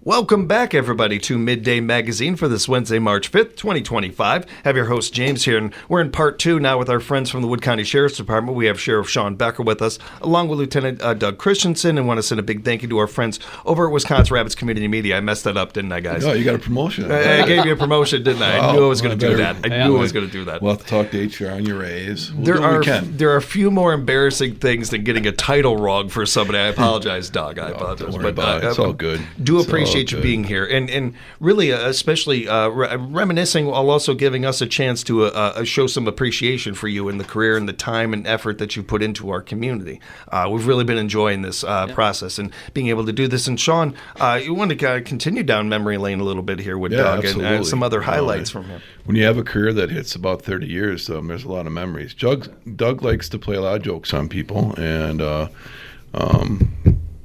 Welcome back, everybody, to Midday Magazine for this Wednesday, March 5th, 2025. I have your host, James, here, and we're in part two now with our friends from the Wood County Sheriff's Department. We have Sheriff Sean Becker with us, along with Lieutenant Doug Christensen, and want to send a big thank you to our friends over at Wisconsin Rapids Community Media. I messed that up, didn't I, guys? Oh, you got a promotion. I gave you a promotion, didn't I? I knew I was going to do that. I knew I was going to do that. We'll have to talk to HR on your raise. There are a few more embarrassing things than getting a title wrong for somebody. I apologize, Doug. I apologize. Don't worry about it. It's all good. Do appreciate you being here. And really, especially reminiscing while also giving us a chance to show some appreciation for you in the career and the time and effort that you put into our community. We've really been enjoying this process and being able to do this. And Sean, you want to continue down memory lane a little bit here with Doug and some other highlights from him. When you have a career that hits about 30 years, there's a lot of memories. Doug likes to play a lot of jokes on people, and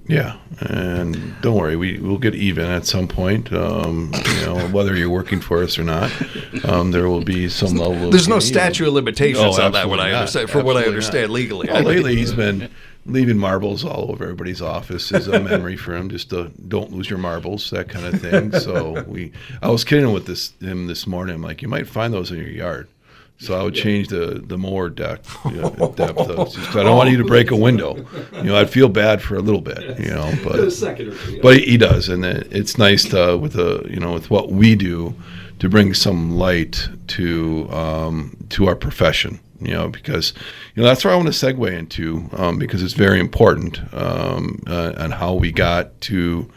yeah, and don't worry, we'll get even at some point. Whether you're working for us or not, there will be some level. There's no statute of limitations on that. What I understand, from what I understand legally. Well, lately, he's been leaving marbles all over everybody's office is a memory for him. Just don't lose your marbles, that kind of thing. So I was kidding with him this morning. I'm like, you might find those in your yard. So I would change the mower depth. I don't want you to break a window. I'd feel bad for a little bit. But he does, and it's nice to with what we do to bring some light to our profession. Because that's where I want to segue into because it's very important on how we got to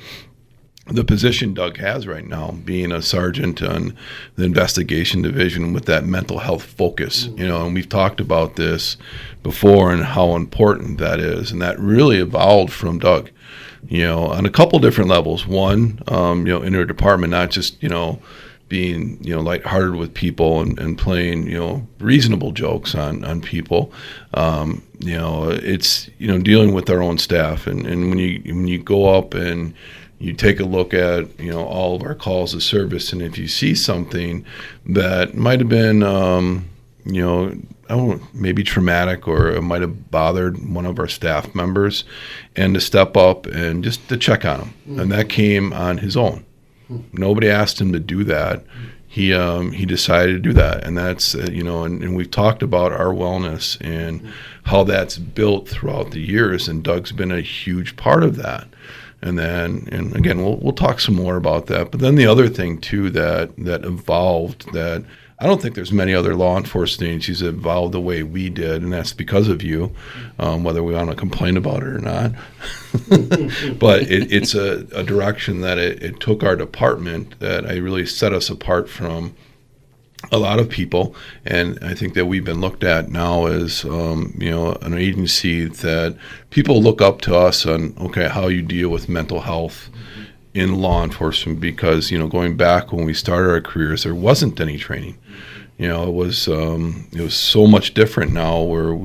the position Doug has right now, being a sergeant on the investigation division with that mental health focus, and we've talked about this before and how important that is. And that really evolved from Doug, on a couple different levels. One, in our department, not just, being, lighthearted with people and playing, reasonable jokes on people. It's, dealing with our own staff. And when you go up and you take a look at, all of our calls of service, and if you see something that might have been, maybe traumatic, or it might have bothered one of our staff members, and to step up and just to check on him. Mm-hmm. And that came on his own. Mm-hmm. Nobody asked him to do that. He decided to do that. And that's, and we've talked about our wellness and how that's built throughout the years. And Doug's been a huge part of that. And again, we'll talk some more about that. But then the other thing too that evolved, that I don't think there's many other law enforcement agencies that evolved the way we did, and that's because of you, whether we want to complain about it or not. But it's a direction that it took our department that I really set us apart from a lot of people, and I think that we've been looked at now as an agency that people look up to us on, how you deal with mental health in law enforcement, because going back when we started our careers, there wasn't any training. It was so much different now, where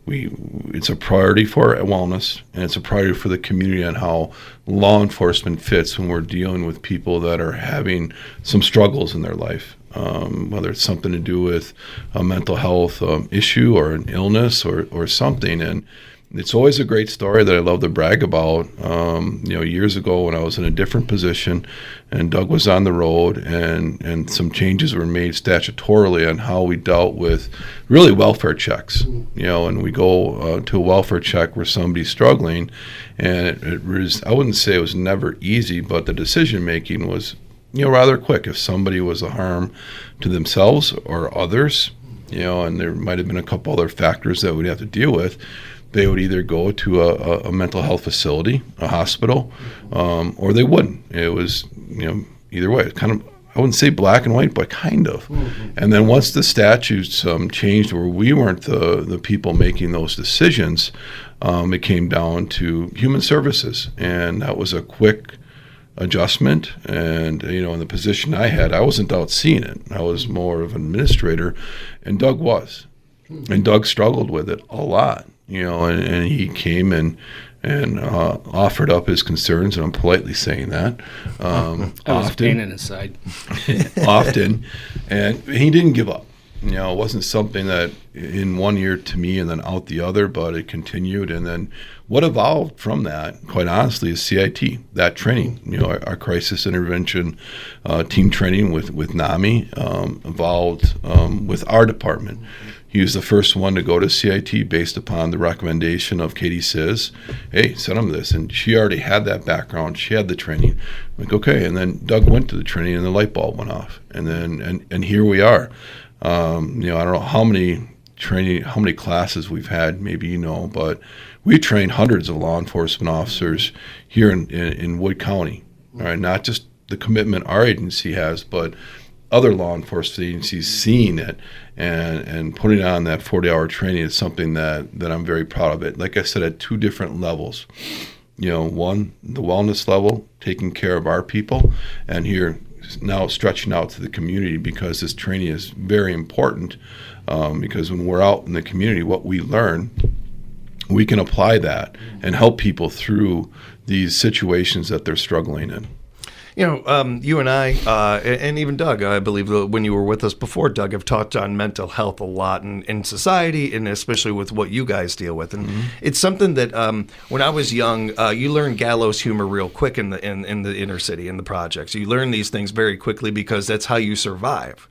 it's a priority for wellness, and it's a priority for the community on how law enforcement fits when we're dealing with people that are having some struggles in their life. Whether it's something to do with a mental health issue or an illness or something. And it's always a great story that I love to brag about. Years ago when I was in a different position and Doug was on the road, and some changes were made statutorily on how we dealt with really welfare checks. And we go to a welfare check where somebody's struggling, and it was, I wouldn't say it was never easy, but the decision making was rather quick. If somebody was a harm to themselves or others, and there might have been a couple other factors that we'd have to deal with, they would either go to a mental health facility, a hospital, or they wouldn't. It was, either way. Kind of, I wouldn't say black and white, but kind of. Mm-hmm. And then once the statutes changed, where we weren't the people making those decisions, it came down to human services, and that was a quick adjustment. And in the position I had, I wasn't out seeing it. I was more of an administrator, and Doug was. And Doug struggled with it a lot, and he came and offered up his concerns, and I'm politely saying that. I was pain in his side. Often, and he didn't give up. You know, it wasn't something that in one year to me and then out the other, but it continued. And then what evolved from that, quite honestly, is CIT, that training. You know, our crisis intervention team training with NAMI evolved with our department. He was the first one to go to CIT based upon the recommendation of Katie Sis. Hey, send him this. And she already had that background. She had the training. I'm like, okay. And then Doug went to the training and the light bulb went off. And then, and here we are. You know, I don't know how many classes we've had, maybe you know, but we train hundreds of law enforcement officers here in Wood County. All right, not just the commitment our agency has, but other law enforcement agencies seeing it and putting on that 40-hour training is something that I'm very proud of it. Like I said, at two different levels. You know, one, the wellness level, taking care of our people, and here now stretching out to the community, because this training is very important, because when we're out in the community, what we learn, we can apply that and help people through these situations that they're struggling in. You know, you and I, and even Doug, I believe when you were with us before, Doug, have talked on mental health a lot in society, and especially with what you guys deal with. And it's something that when I was young, you learn gallows humor real quick in the inner city, in the projects. You learn these things very quickly because that's how you survive.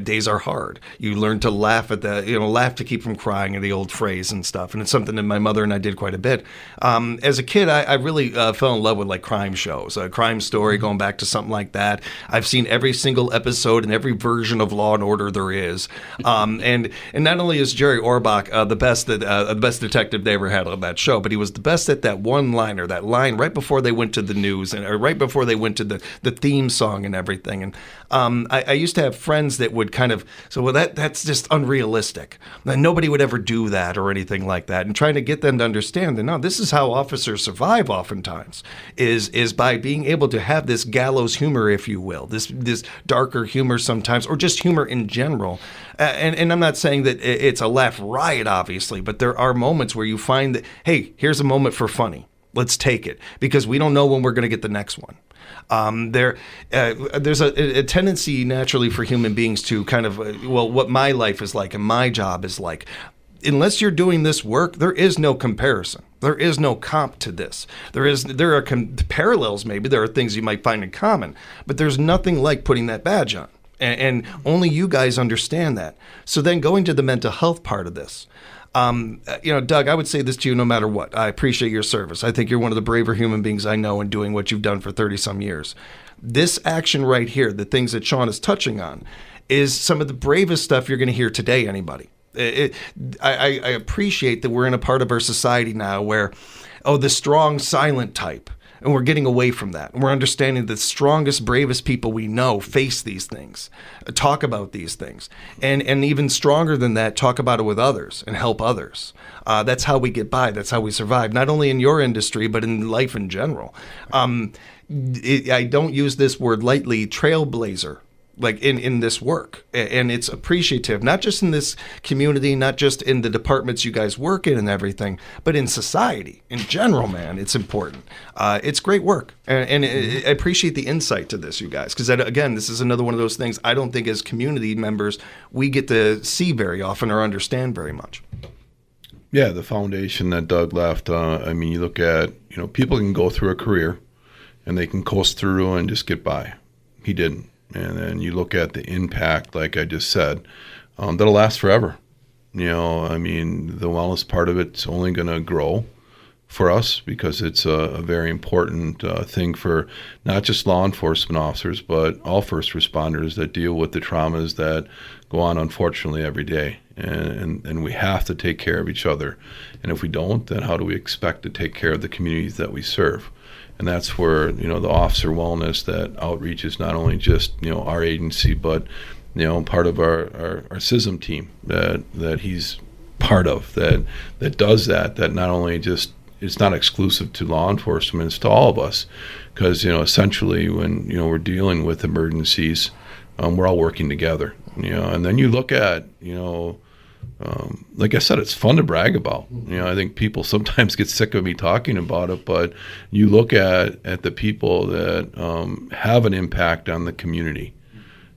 Days are hard. You learn to laugh at laugh to keep from crying, and the old phrase and stuff. And it's something that my mother and I did quite a bit. As a kid, I really fell in love with like crime shows, Crime Story, going back to something like that. I've seen every single episode and every version of Law and Order there is. And not only is Jerry Orbach the best detective they ever had on that show, but he was the best at that one-liner, that line right before they went to the news, or right before they went to the theme song and everything. And I used to have friends that would kind of say, well, that's just unrealistic. Nobody would ever do that or anything like that. And trying to get them to understand that, no, this is how officers survive oftentimes, is by being able to have this gallows humor, if you will, this darker humor sometimes, or just humor in general. And I'm not saying that it's a laugh riot, obviously, but there are moments where you find that, hey, here's a moment for funny. Let's take it, because we don't know when we're going to get the next one. There's a tendency naturally for human beings to kind of, what my life is like and my job is like. Unless you're doing this work, there is no comparison. There is no comp to this. There are parallels, maybe. There are things you might find in common, but there's nothing like putting that badge on. And only you guys understand that. So then going to the mental health part of this, Doug, I would say this to you no matter what. I appreciate your service. I think you're one of the braver human beings I know in doing what you've done for 30-some years. This action right here, the things that Sean is touching on, is some of the bravest stuff you're going to hear today, anybody. I appreciate that we're in a part of our society now where, the strong, silent type, and we're getting away from that. And we're understanding the strongest, bravest people we know face these things, talk about these things, and even stronger than that, talk about it with others and help others. That's how we get by. That's how we survive, not only in your industry, but in life in general. I don't use this word lightly, trailblazer, like in this work, and it's appreciative, not just in this community, not just in the departments you guys work in and everything, but in society in general, man. It's important. It's great work, and I appreciate the insight to this, you guys, because again, this is another one of those things I don't think as community members we get to see very often or understand very much. Yeah, the foundation that Doug left, you look at, people can go through a career and they can coast through and just get by. He didn't. And then you look at the impact, like I just said, that'll last forever. The wellness part of it's only going to grow for us because it's a very important thing for not just law enforcement officers, but all first responders that deal with the traumas that go on, unfortunately, every day. And we have to take care of each other. And if we don't, then how do we expect to take care of the communities that we serve? And that's where, the officer wellness, that outreach is not only just, our agency, but, part of our CISM team that he's part of, that does that not only just, it's not exclusive to law enforcement, it's to all of us. Because, essentially when, we're dealing with emergencies, we're all working together, and then you look at, like I said, it's fun to brag about. I think people sometimes get sick of me talking about it, but you look at the people that have an impact on the community,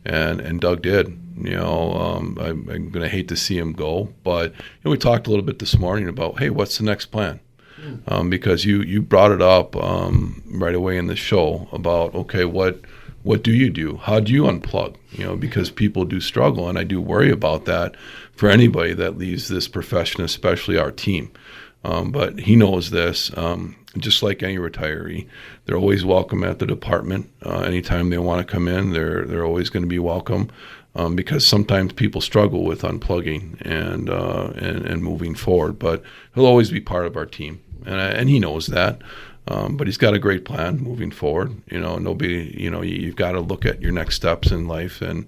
and Doug did. I'm going to hate to see him go, but we talked a little bit this morning about, hey, what's the next plan? Because you brought it up right away in the show about, okay, what do you do? How do you unplug? Because people do struggle, and I do worry about that for anybody that leaves this profession, especially our team. But he knows this. Just like any retiree, they're always welcome at the department. Anytime they want to come in, they're always going to be welcome. Because sometimes people struggle with unplugging and moving forward, but he'll always be part of our team, and he knows that. But he's got a great plan moving forward. You've got to look at your next steps in life. And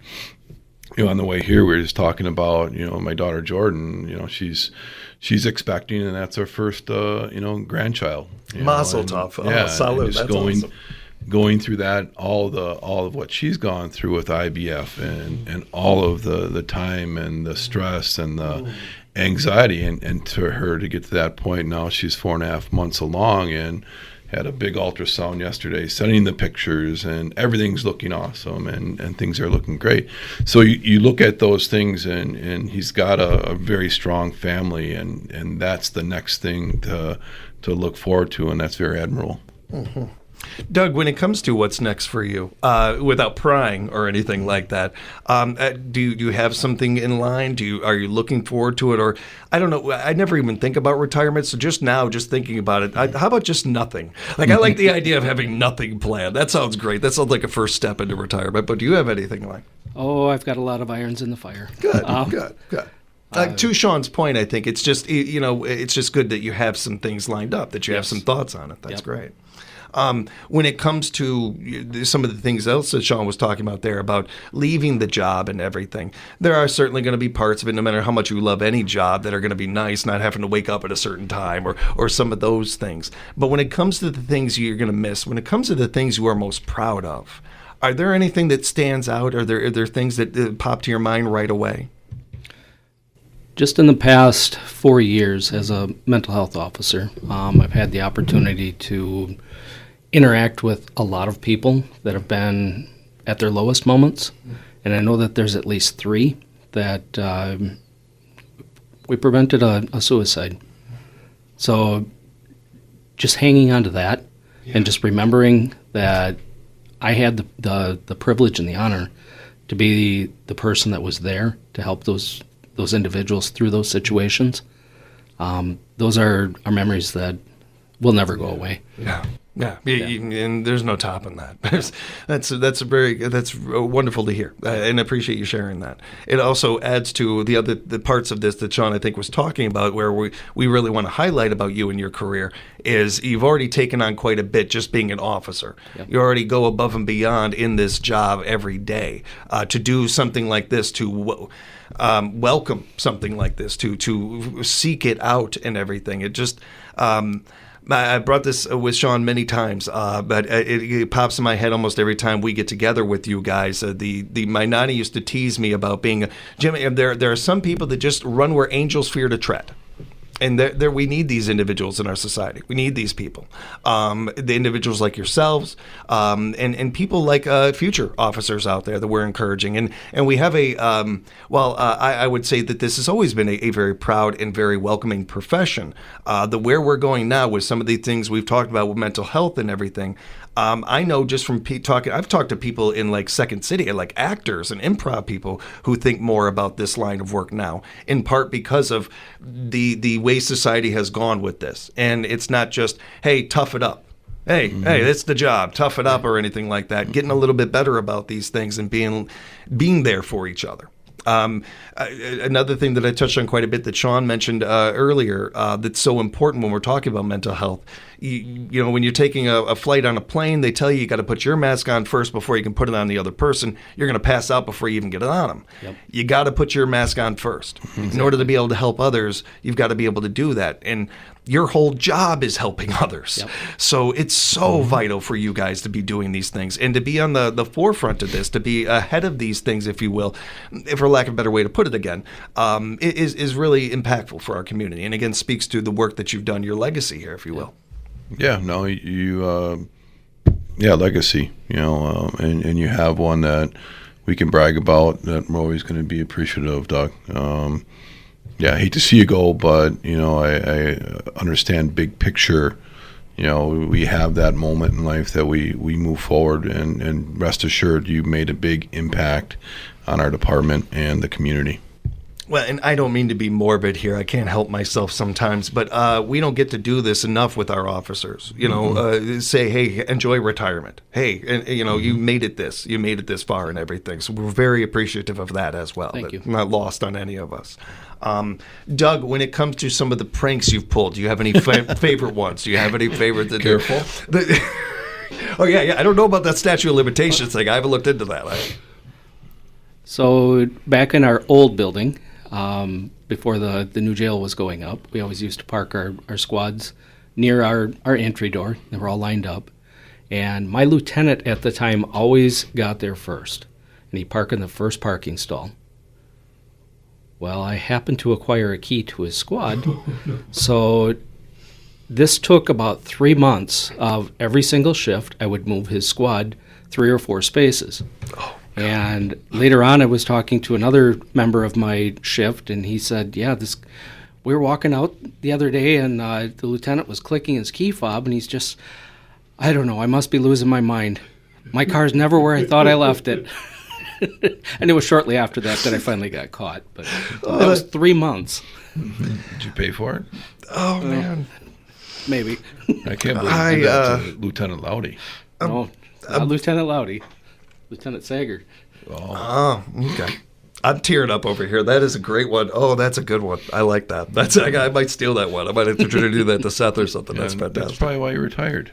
on the way here, we were just talking about my daughter Jordan. She's expecting, and that's her first grandchild. Mazel tov. Yeah, salute. And just That's awesome. Going through that, all of what she's gone through with IBF and all of the time and the stress and the anxiety, and to her to get to that point now, she's 4.5 months along and had a big ultrasound yesterday, sending the pictures, and everything's looking awesome, and things are looking great. So you look at those things, and he's got a very strong family, and that's the next thing to look forward to, and that's very admirable. Mm-hmm. Doug, when it comes to what's next for you, without prying or anything like that, do you have something in line? Are you looking forward to it? Or I don't know. I never even think about retirement. So just now, just thinking about it, how about just nothing? Like, I like the idea of having nothing planned. That sounds great. That sounds like a first step into retirement. But do you have anything like? Oh, I've got a lot of irons in the fire. Good. To Sean's point, I think it's just it's just good that you have some things lined up, that you have some thoughts on it. That's great. When it comes to some of the things else that Sean was talking about there about leaving the job and everything, there are certainly going to be parts of it, no matter how much you love any job, that are going to be nice, not having to wake up at a certain time or some of those things. But when it comes to the things you're going to miss, when it comes to the things you are most proud of, are there anything that stands out? Are there things that pop to your mind right away? Just in the past 4 years as a mental health officer, I've had the opportunity to interact with a lot of people that have been at their lowest moments, and I know that there's at least 3 that we prevented a suicide. So just hanging on to that and just remembering that I had the privilege and the honor to be the person that was there to help those individuals through those situations. Those are memories that will never go away. Yeah. And there's no topping that. That's wonderful to hear, and I appreciate you sharing that. It also adds to the parts of this that Sean, I think, was talking about, where we really want to highlight about you and your career is you've already taken on quite a bit just being an officer. Yep. You already go above and beyond in this job every day to do something like this, to welcome something like this, to seek it out and everything. It just I brought this with Sean many times, but it pops in my head almost every time we get together with you guys. My nanny used to tease me about being Jimmy. There are some people that just run where angels fear to tread. And we need these individuals in our society. We need these people, the individuals like yourselves, and people like future officers out there that we're encouraging. And we have I would say that this has always been a very proud and very welcoming profession. Where we're going now with some of the things we've talked about with mental health and everything, I know just from talking, I've talked to people in like Second City, like actors and improv people who think more about this line of work now, in part because of the way society has gone with this. And it's not just, hey, tough it up. Hey, that's the job, tough it up, or anything like that. Getting a little bit better about these things and being there for each other. Another thing that I touched on quite a bit that Sean mentioned earlier that's so important when we're talking about mental health. You know, when you're taking a flight on a plane, they tell you got to put your mask on first before you can put it on the other person. You're going to pass out before you even get it on them. Yep. You got to put your mask on first. Exactly. In order to be able to help others, you've got to be able to do that. And your whole job is helping others. Yep. So it's so vital for you guys to be doing these things and to be on the forefront of this, to be ahead of these things, if you will, for lack of a better way to put it again, is really impactful for our community. And again, speaks to the work that you've done, your legacy here, if you will. Yeah, no, legacy, and you have one that, we can brag about that we're always going to be appreciative of, Doug. Yeah, I hate to see you go, but, I understand big picture. We have that moment in life that we move forward, and rest assured you made a big impact on our department and the community. Well, and I don't mean to be morbid here. I can't help myself sometimes, but we don't get to do this enough with our officers. Say, hey, enjoy retirement. Hey, and, you made it this far and everything. So we're very appreciative of that as well. Thank you. Not lost on any of us. Doug, when it comes to some of the pranks you've pulled, do you have any favorite ones? Do you have any favorite? Careful. Oh, yeah. I don't know about that statute of limitations thing. I haven't looked into that. So back in our old building, before the new jail was going up, we always used to park our squads near our entry door. They were all lined up. And my lieutenant at the time always got there first. And he'd park in the first parking stall. Well, I happened to acquire a key to his squad. So this took about 3 months of every single shift. I would move his squad 3 or 4 spaces. And later on, I was talking to another member of my shift, and he said, yeah, we were walking out the other day, and the lieutenant was clicking his key fob, and he's just, I don't know, I must be losing my mind. My car's never where I thought I left it. And it was shortly after that I finally got caught. But that was 3 months. Did you pay for it? Oh, man. Maybe. I can't believe you did that to Lieutenant Loudy. No, not Lieutenant Loudy. Lieutenant Sager. Oh, okay. I'm tearing up over here. That is a great one. Oh, that's a good one. I like that. I might steal that one. I might have to try to do that to Seth or something. That's fantastic. That's probably why you retired.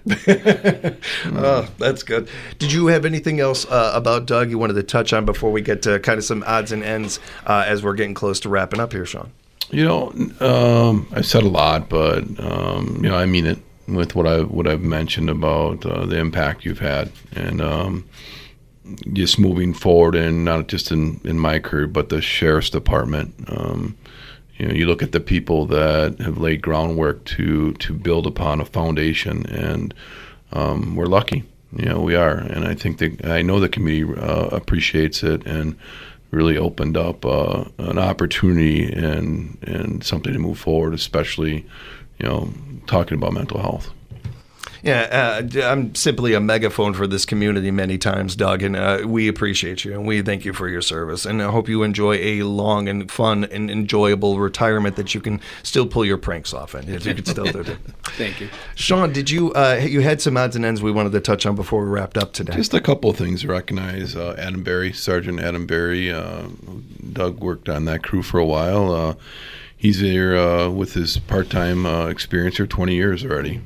Oh, that's good. Did you have anything else about Doug you wanted to touch on before we get to kind of some odds and ends as we're getting close to wrapping up here, Sean? I've said a lot, but I mean it with what I've mentioned about the impact you've had, and just moving forward, and not just in my career, but the sheriff's department. You look at the people that have laid groundwork to build upon a foundation, and we're lucky. We are, and I know the community appreciates it, and really opened up an opportunity and something to move forward, especially talking about mental health. Yeah, I'm simply a megaphone for this community many times, Doug, and we appreciate you, and we thank you for your service, and I hope you enjoy a long and fun and enjoyable retirement that you can still pull your pranks off in, if you can still do it. Thank you. Sean, did you had some odds and ends we wanted to touch on before we wrapped up today? Just a couple of things to recognize. Adam Berry, Sergeant Adam Berry. Doug worked on that crew for a while. He's here with his part-time experience here, 20 years already.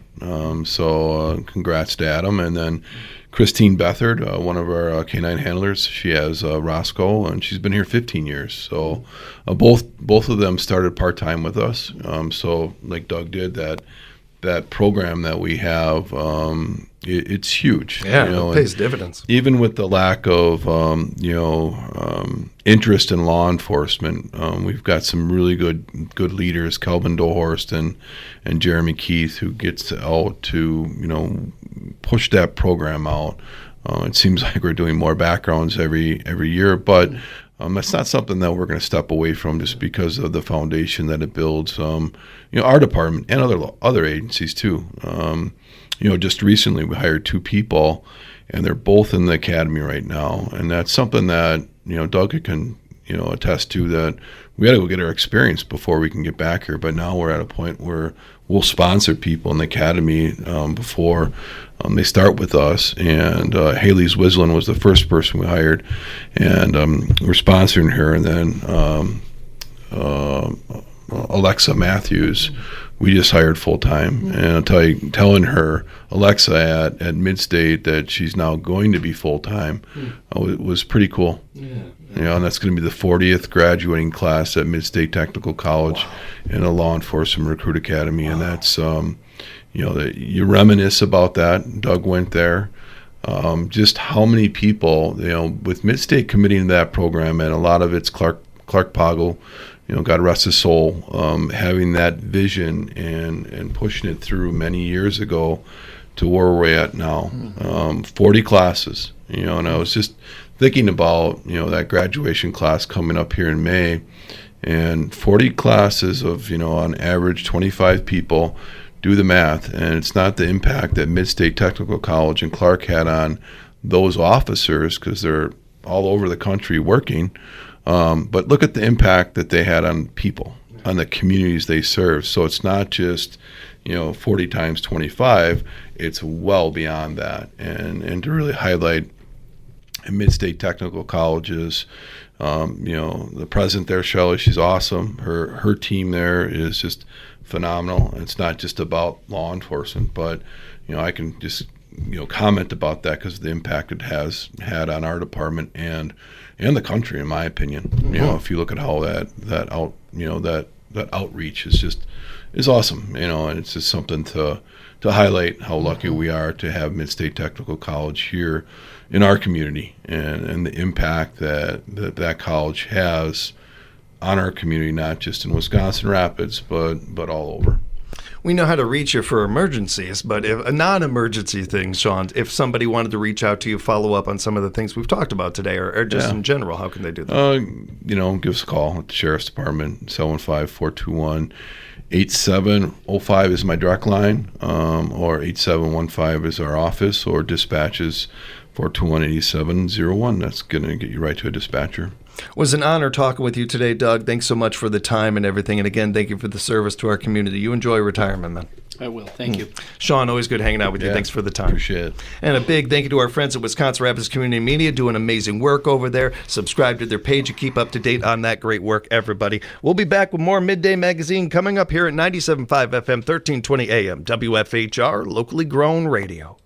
So congrats to Adam. And then Christine Bethard, one of our canine handlers, she has Roscoe, and she's been here 15 years. So both of them started part-time with us. So like Doug did, that program that we have, it's huge. Yeah, it pays dividends. Even with the lack of interest in law enforcement, we've got some really good leaders, Kelvin Dohorst and Jeremy Keith, who gets out to push that program out. It seems like we're doing more backgrounds every year, but that's not something that we're going to step away from just because of the foundation that it builds. Our department and other agencies too. Just recently we hired 2 people, and they're both in the academy right now, and that's something that Doug can attest to, that we got to go get our experience before we can get back here. But now we're at a point where we'll sponsor people in the academy before they start with us. And Haley Zwislin was the first person we hired, and we're sponsoring her. And then Alexa Matthews, we just hired full time, and telling her, Alexa, at Midstate, that she's now going to be full time, it was pretty cool. Yeah. And that's going to be the 40th graduating class at Midstate Technical College in a law enforcement recruit academy, and that's you reminisce about that. Doug went there. Just how many people, with Midstate committing to that program, and a lot of it's Clark Poggle, God rest his soul, having that vision and pushing it through many years ago to where we're at now. 40 classes, and I was just thinking about, that graduation class coming up here in May, and 40 classes of, on average 25 people. Do the math, and it's not the impact that Mid-State Technical College and Clark had on those officers, because they're all over the country working, but look at the impact that they had on people, on the communities they serve. So it's not just 40 times 25, it's well beyond that. And to really highlight Mid-State Technical Colleges, the president there, Shelley, she's awesome. Her team there is just phenomenal. It's not just about law enforcement, but I can just comment about that because of the impact it has had on our department and the country, in my opinion. If you look at how that outreach is awesome. And it's just something to highlight how lucky we are to have Mid-State Technical College here in our community, and the impact that college has on our community, not just in Wisconsin Rapids, but all over. We know how to reach you for emergencies, but if non-emergency things, Sean, if somebody wanted to reach out to you, follow up on some of the things we've talked about today, or just in general, how can they do that? Give us a call at the Sheriff's Department. 715-421-8705 is my direct line, or 8715 is our office, or dispatches 421-8701. That's going to get you right to a dispatcher. It was an honor talking with you today, Doug. Thanks so much for the time and everything. And again, thank you for the service to our community. You enjoy retirement, man. I will. Thank you. Sean, always good hanging out with you. Thanks for the time. Appreciate it. And a big thank you to our friends at Wisconsin Rapids Community Media, doing amazing work over there. Subscribe to their page and keep up to date on that great work, everybody. We'll be back with more Midday Magazine coming up here at 97.5 FM, 1320 AM, WFHR, locally grown radio.